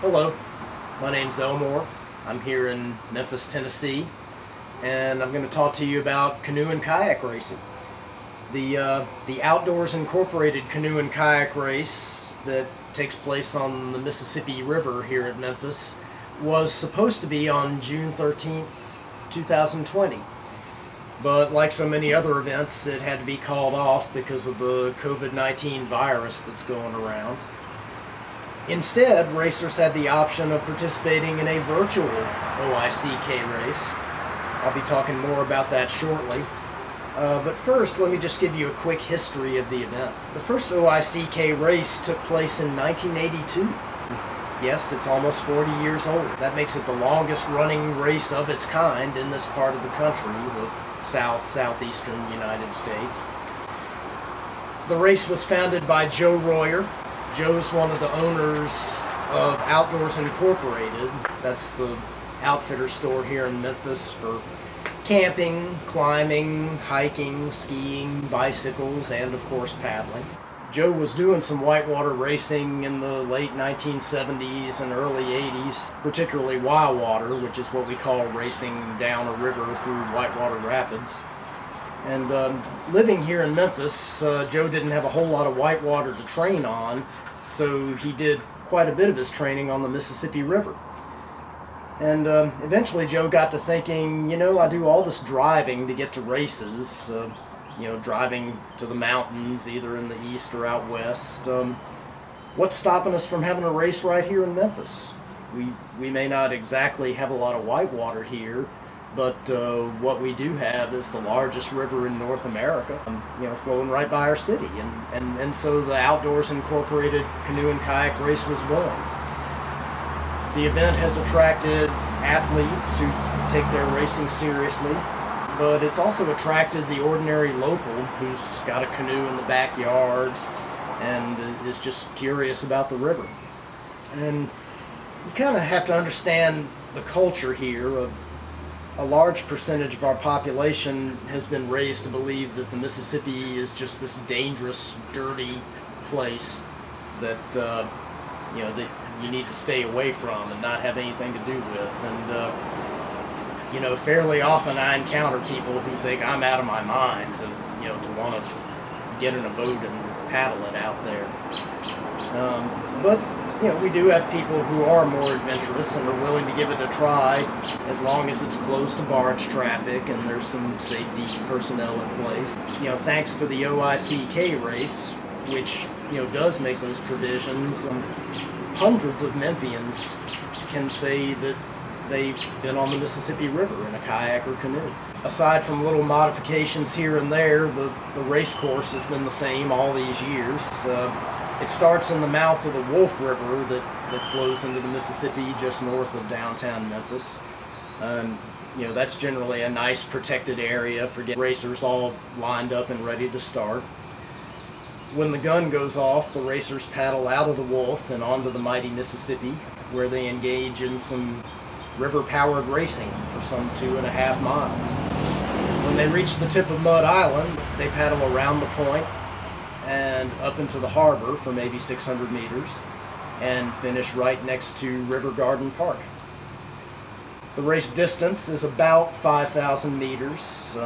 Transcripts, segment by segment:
Hello, my name's Elmore. I'm here in Memphis, Tennessee, and I'm going to talk to you about canoe and kayak racing. The Outdoors Incorporated canoe and kayak race that takes place on the Mississippi River here at Memphis was supposed to be on June 13th, 2020. But like so many other events, it had to be called off because of the COVID-19 virus that's going around. Instead, racers had the option of participating in a virtual OICK race. I'll be talking more about that shortly. But first, let me just give you a quick history of the event. The first OICK race took place in 1982. Yes, it's almost 40 years old. That makes it the longest running race of its kind in this part of the country, the southeastern United States. The race was founded by Joe Royer. Joe's one of the owners of Outdoors Incorporated. That's the outfitter store here in Memphis for camping, climbing, hiking, skiing, bicycles, and of course paddling. Joe was doing some whitewater racing in the late 1970s and early 80s, particularly wild water, which is what we call racing down a river through whitewater rapids. And living here in Memphis, Joe didn't have a whole lot of whitewater to train on, so he did quite a bit of his training on the Mississippi River. And eventually Joe got to thinking, I do all this driving to get to races, driving to the mountains, either in the east or out west. What's stopping us from having a race right here in Memphis? We may not exactly have a lot of whitewater here, but what we do have is the largest river in North America, flowing right by our city. And so the Outdoors Incorporated canoe and kayak race was born. The event has attracted athletes who take their racing seriously, but it's also attracted the ordinary local who's got a canoe in the backyard and is just curious about the river. And you kind of have to understand the culture here. A large percentage of our population has been raised to believe that the Mississippi is just this dangerous, dirty place that that you need to stay away from and not have anything to do with. And fairly often I encounter people who think I'm out of my mind to want to get in a boat and paddle it out there. But we do have people who are more adventurous and are willing to give it a try, as long as it's close to barge traffic and there's some safety personnel in place. Thanks to the OICK race, which does make those provisions, hundreds of Memphians can say that they've been on the Mississippi River in a kayak or canoe. Aside from little modifications here and there, the race course has been the same all these years. It starts in the mouth of the Wolf River that flows into the Mississippi just north of downtown Memphis. That's generally a nice protected area for getting racers all lined up and ready to start. When the gun goes off, the racers paddle out of the Wolf and onto the mighty Mississippi, where they engage in some river-powered racing for some 2.5 miles. When they reach the tip of Mud Island, they paddle around the point and up into the harbor for maybe 600 meters and finish right next to River Garden Park. The race distance is about 5,000 meters.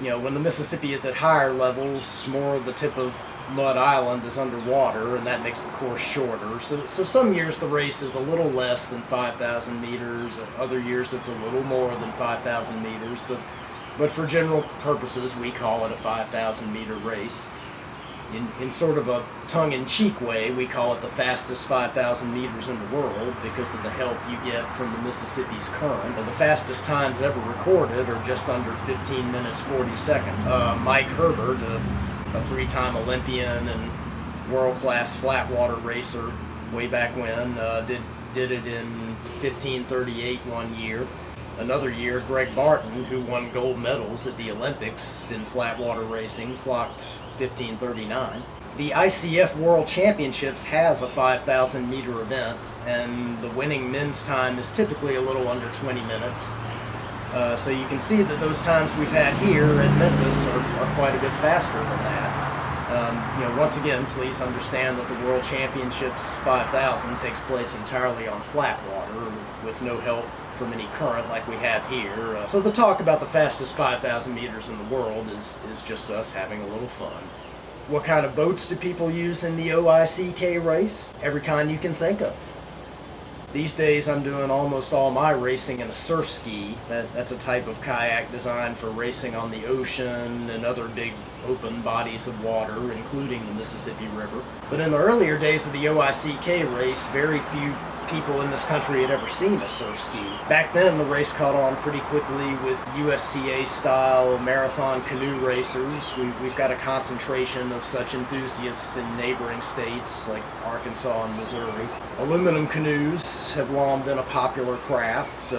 When the Mississippi is at higher levels, more of the tip of Mud Island is underwater, and that makes the course shorter. So some years the race is a little less than 5,000 meters. Other years it's a little more than 5,000 meters. But for general purposes, we call it a 5,000 meter race. In sort of a tongue-in-cheek way, we call it the fastest 5,000 meters in the world because of the help you get from the Mississippi's current. The fastest times ever recorded are just under 15 minutes 40 seconds. Mike Herbert, a three-time Olympian and world-class flatwater racer way back when, did it in 15:38 one year. Another year, Greg Barton, who won gold medals at the Olympics in flatwater racing, clocked 15:39. The ICF World Championships has a 5,000 meter event, and the winning men's time is typically a little under 20 minutes. So you can see that those times we've had here at Memphis are quite a bit faster than that. Once again, please understand that the World Championships 5000 takes place entirely on flat water with no help from any current like we have here. So the talk about the fastest 5,000 meters in the world is just us having a little fun. What kind of boats do people use in the OICK race? Every kind you can think of. These days I'm doing almost all my racing in a surf ski. That's a type of kayak designed for racing on the ocean and other big open bodies of water, including the Mississippi River. But in the earlier days of the OICK race, very few people in this country had ever seen a surf ski. Back then the race caught on pretty quickly with USCA style marathon canoe racers. We've got a concentration of such enthusiasts in neighboring states like Arkansas and Missouri. Aluminum canoes have long been a popular craft.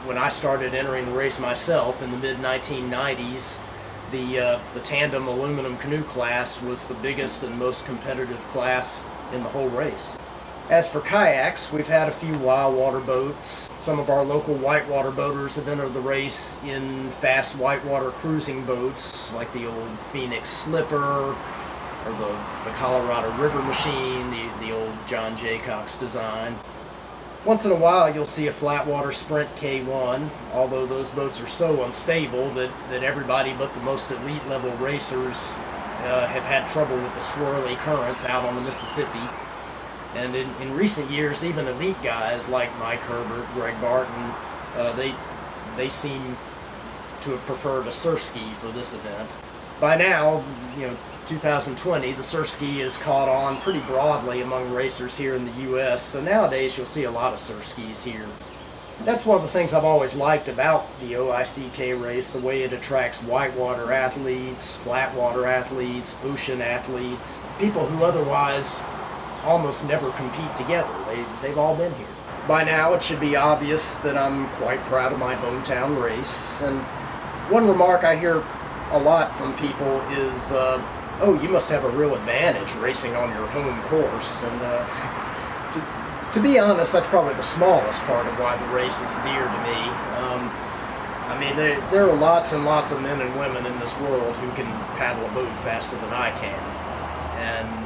When I started entering the race myself in the mid-1990s, the tandem aluminum canoe class was the biggest and most competitive class in the whole race. As for kayaks, we've had a few wild water boats. Some of our local whitewater boaters have entered the race in fast whitewater cruising boats like the old Phoenix Slipper or the Colorado River Machine, the old John Jaycox design. Once in a while you'll see a flatwater Sprint K1, although those boats are so unstable that everybody but the most elite level racers have had trouble with the swirly currents out on the Mississippi. And in recent years, even elite guys like Mike Herbert, Greg Barton, they seem to have preferred a surf ski for this event. By now, 2020, the surf ski is caught on pretty broadly among racers here in the U.S., so nowadays you'll see a lot of surf skis here. That's one of the things I've always liked about the OICK race, the way it attracts whitewater athletes, flatwater athletes, ocean athletes, people who otherwise almost never compete together. They've all been here. By now it should be obvious that I'm quite proud of my hometown race, and one remark I hear a lot from people is, oh, you must have a real advantage racing on your home course. And to be honest, that's probably the smallest part of why the race is dear to me. There are lots and lots of men and women in this world who can paddle a boat faster than I can, and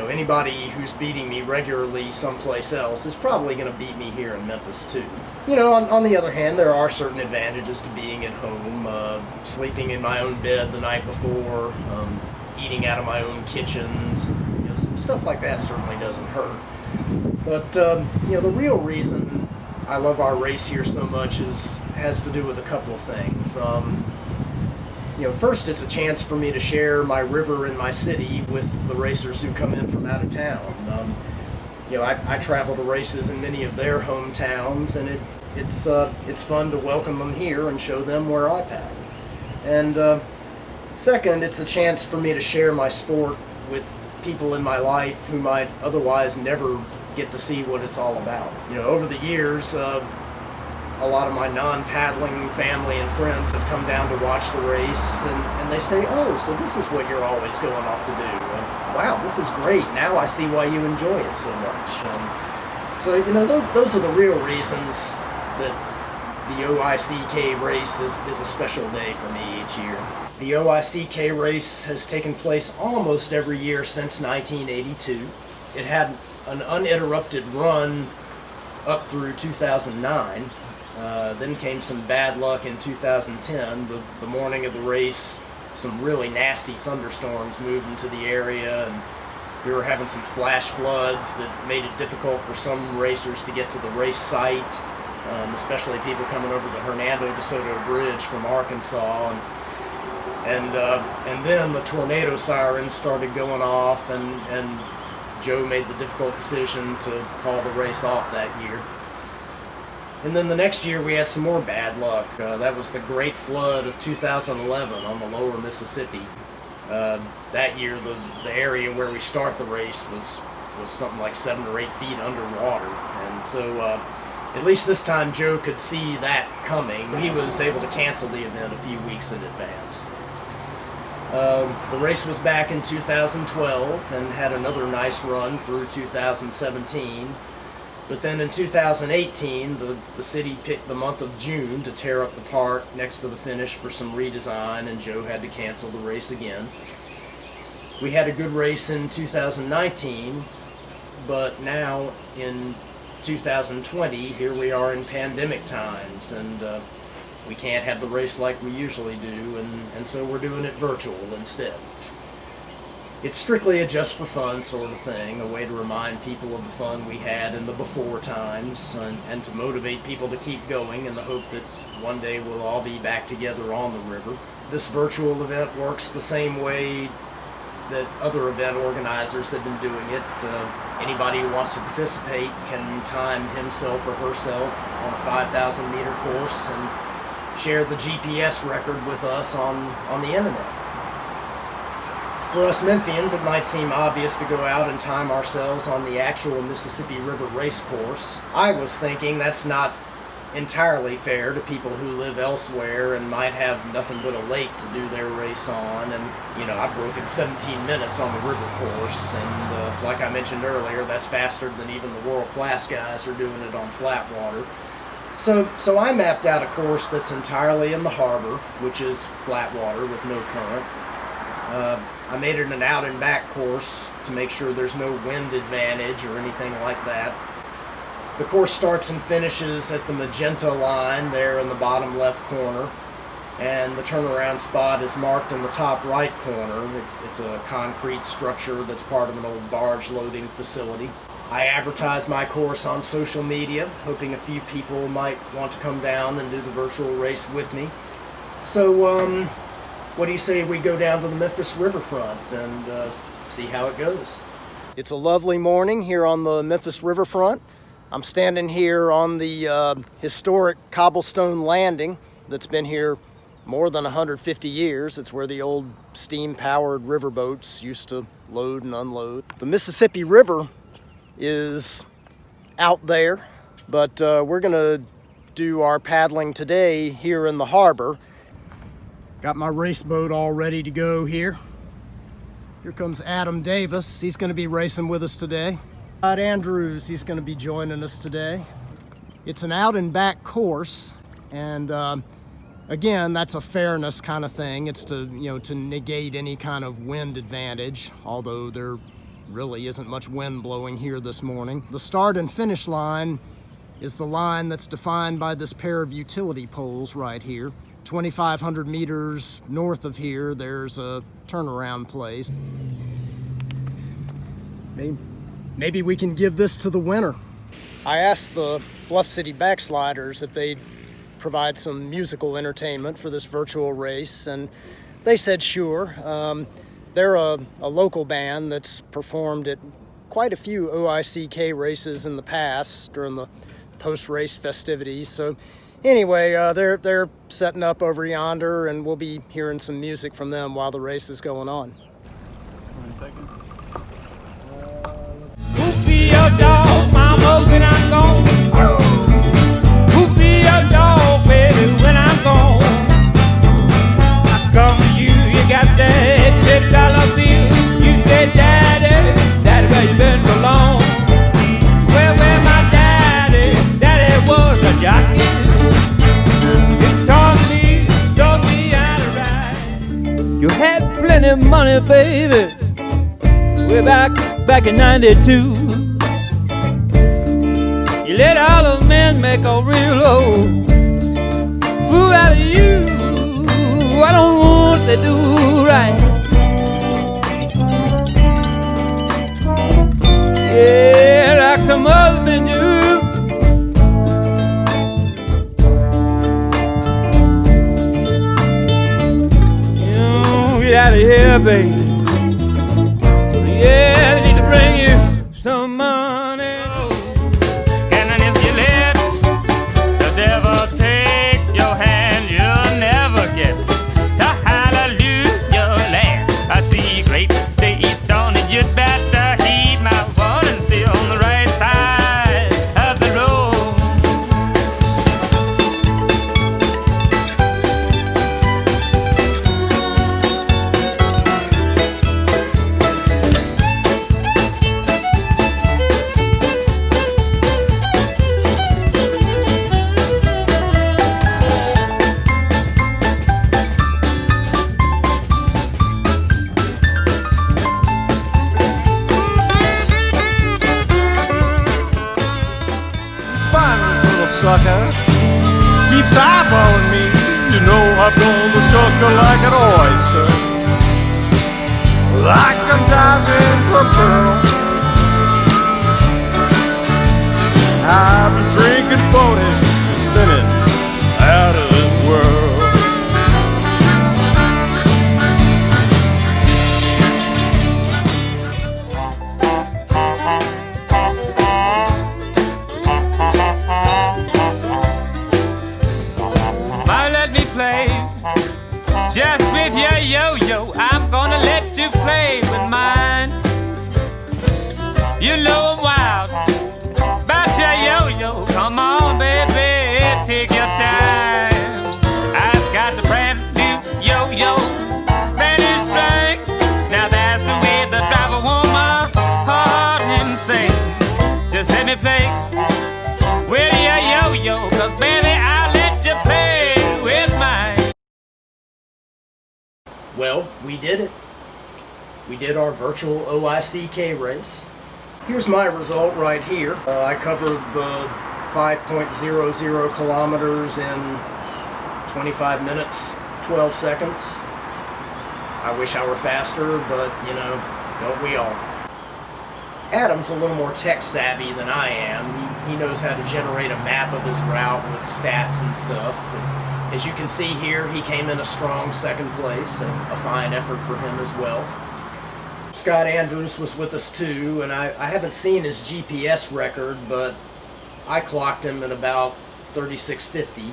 anybody who's beating me regularly someplace else is probably going to beat me here in Memphis too. On the other hand, there are certain advantages to being at home, sleeping in my own bed the night before, eating out of my own kitchen. Some stuff like that certainly doesn't hurt. But the real reason I love our race here so much has to do with a couple of things. First, it's a chance for me to share my river and my city with the racers who come in from out of town. I travel to races in many of their hometowns, and it's fun to welcome them here and show them where I paddle. And second, it's a chance for me to share my sport with people in my life who might otherwise never get to see what it's all about. Over the years, a lot of my non-paddling family and friends have come down to watch the race, and they say, oh, so this is what you're always going off to do. And, wow, this is great. Now I see why you enjoy it so much. Those are the real reasons that the OICK race is a special day for me each year. The OICK race has taken place almost every year since 1982. It had an uninterrupted run up through 2009. Then came some bad luck in 2010. The morning of the race, some really nasty thunderstorms moved into the area, and we were having some flash floods that made it difficult for some racers to get to the race site, especially people coming over the Hernando DeSoto Bridge from Arkansas. And then the tornado sirens started going off, and Joe made the difficult decision to call the race off that year. And then the next year we had some more bad luck. That was the Great Flood of 2011 on the lower Mississippi. That year the area where we start the race was something like 7 or 8 feet underwater. And so at least this time Joe could see that coming. He was able to cancel the event a few weeks in advance. The race was back in 2012 and had another nice run through 2017. But then in 2018, the city picked the month of June to tear up the park next to the finish for some redesign, and Joe had to cancel the race again. We had a good race in 2019, but now in 2020, here we are in pandemic times, and we can't have the race like we usually do, and so we're doing it virtual instead. It's strictly a just for fun sort of thing, a way to remind people of the fun we had in the before times, and to motivate people to keep going in the hope that one day we'll all be back together on the river. This virtual event works the same way that other event organizers have been doing it. Anybody who wants to participate can time himself or herself on a 5,000 meter course and share the GPS record with us on the internet. For us Memphians, it might seem obvious to go out and time ourselves on the actual Mississippi River race course. I was thinking that's not entirely fair to people who live elsewhere and might have nothing but a lake to do their race on, and I've broken 17 minutes on the river course, and like I mentioned earlier, that's faster than even the world-class guys are doing it on flat water. So I mapped out a course that's entirely in the harbor, which is flat water with no current. I made it an out and back course to make sure there's no wind advantage or anything like that. The course starts and finishes at the magenta line there in the bottom left corner, and the turnaround spot is marked in the top right corner. It's a concrete structure that's part of an old barge loading facility. I advertised my course on social media, hoping a few people might want to come down and do the virtual race with me. So what do you say we go down to the Memphis riverfront and see how it goes? It's a lovely morning here on the Memphis riverfront. I'm standing here on the historic cobblestone landing that's been here more than 150 years. It's where the old steam-powered riverboats used to load and unload. The Mississippi River is out there, but we're gonna do our paddling today here in the harbor. Got my race boat all ready to go here. Here comes Adam Davis. He's gonna be racing with us today. Andrews, he's going to be joining us today. It's an out and back course, and again, that's a fairness kind of thing. It's to negate any kind of wind advantage, although there really isn't much wind blowing here this morning. The start and finish line is the line that's defined by this pair of utility poles right here. 2,500 meters north of here, there's a turnaround place. Maybe we can give this to the winner. I asked the Bluff City Backsliders if they'd provide some musical entertainment for this virtual race, and they said sure. They're a local band that's performed at quite a few OICK races in the past during the post-race festivities. So anyway, they're setting up over yonder, and we'll be hearing some music from them while the race is going on. 20 seconds. Who be your dog, mama, when I'm gone? Who be your dog, baby, when I'm gone? I come to you, you got that $10 bill. You said, Daddy, Daddy, where you been so long? Where my daddy? Daddy was a jockey. He taught me how to ride. You had plenty of money, baby, way back in '92. You let all the men make a real old fool out of you. I don't want to do right. Yeah, like some other men do. Get out of here, baby. Yeah, they need to bring you some money. And if you let the devil take your hand, you'll never get to hallelujah land. I see great faith on it, you'd better heed my warning. Stay on the right side of the road. sucker keeps eyeballing me. You know I'm gonna sucker like an oyster, like I'm diving for pearl. I've been drinking 40s, spinning out of this world. Just with your yo-yo, I'm gonna let you play with mine. You know I'm wild about your yo-yo. Come on, baby, take your time. I've got the brand new yo-yo, brand new strength. Now that's the way the drive a woman's heart and sing. Just let me play with your yo-yo, 'cause baby, I'll let you play with mine. Well, we did it. We did our virtual OICK race. Here's my result right here. I covered the 5.00 kilometers in 25 minutes, 12 seconds. I wish I were faster, but you know, don't we all? Adam's a little more tech savvy than I am. He knows how to generate a map of his route with stats and stuff. As you can see here, he came in a strong second place, and a fine effort for him as well. Scott Andrews was with us too, and I haven't seen his GPS record, but I clocked him at about 36:50.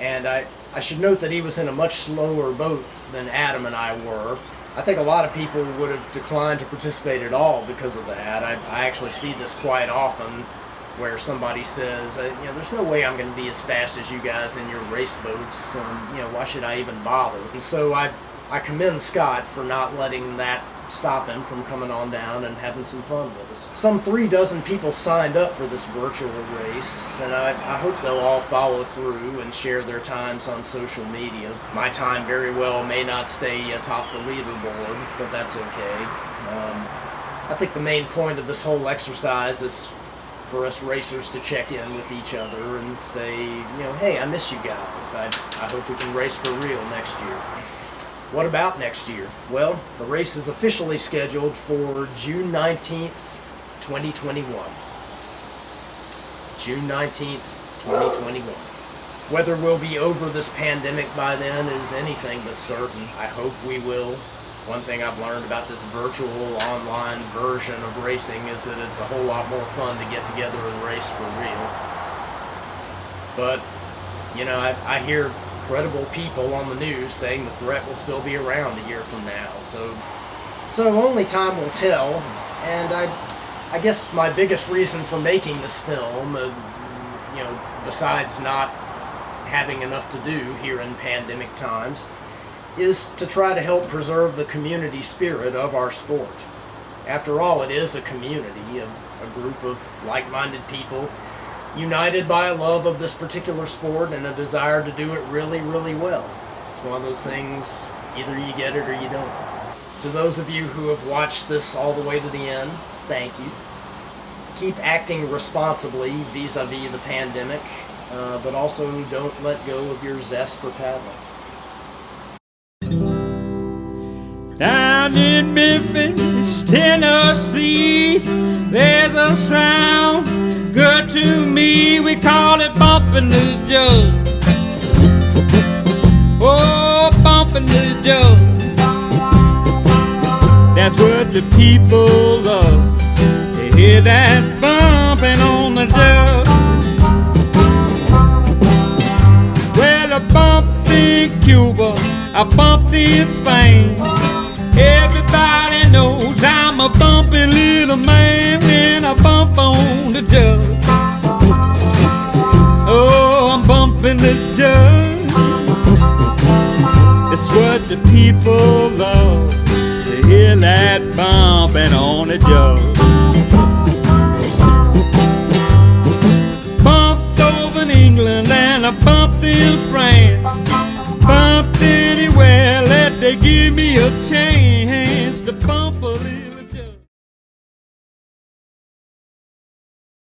And I should note that he was in a much slower boat than Adam and I were. I think a lot of people would have declined to participate at all because of that. I actually see this quite often, where somebody says, you know, there's no way I'm going to be as fast as you guys in your race boats, you know, why should I even bother? And so I commend Scott for not letting that stop him from coming on down and having some fun with us. Some 36 people signed up for this virtual race, and I hope they'll all follow through and share their times on social media. My time very well may not stay atop the leaderboard, but that's okay. I think the main point of this whole exercise is for us racers to check in with each other and say, you know, hey, I miss you guys. I hope we can race for real next year. What about next year? Well, the race is officially scheduled for June 19th, 2021. June 19th, 2021. Whether we'll be over this pandemic by then is anything but certain. I hope we will. One thing I've learned about this virtual online version of racing is that it's a whole lot more fun to get together and race for real. But, you know, I hear credible people on the news saying the threat will still be around a year from now. So only time will tell. And I guess my biggest reason for making this film, you know, besides not having enough to do here in pandemic times, is to try to help preserve the community spirit of our sport. After all, it is a community, a group of like-minded people united by a love of this particular sport and a desire to do it really, really well. It's one of those things, either you get it or you don't. To those of you who have watched this all the way to the end, thank you. Keep acting responsibly vis-a-vis the pandemic, but also don't let go of your zest for paddling. Down in Memphis, Tennessee, there's a sound good to me. We call it bumpin' the jug. Oh, bumpin' the jug. That's what the people love. They hear that bumpin' on the jug. Well, I bumped in Cuba, I bumped in Spain. Everybody knows I'm a bumpy little man when I bump on the jug. Oh, I'm bumping the jug. It's what the people love, to hear that bumping on the jug. Bumped over in England and I bumped in France. Bumped anywhere, let they give me a chance to bump a little jug.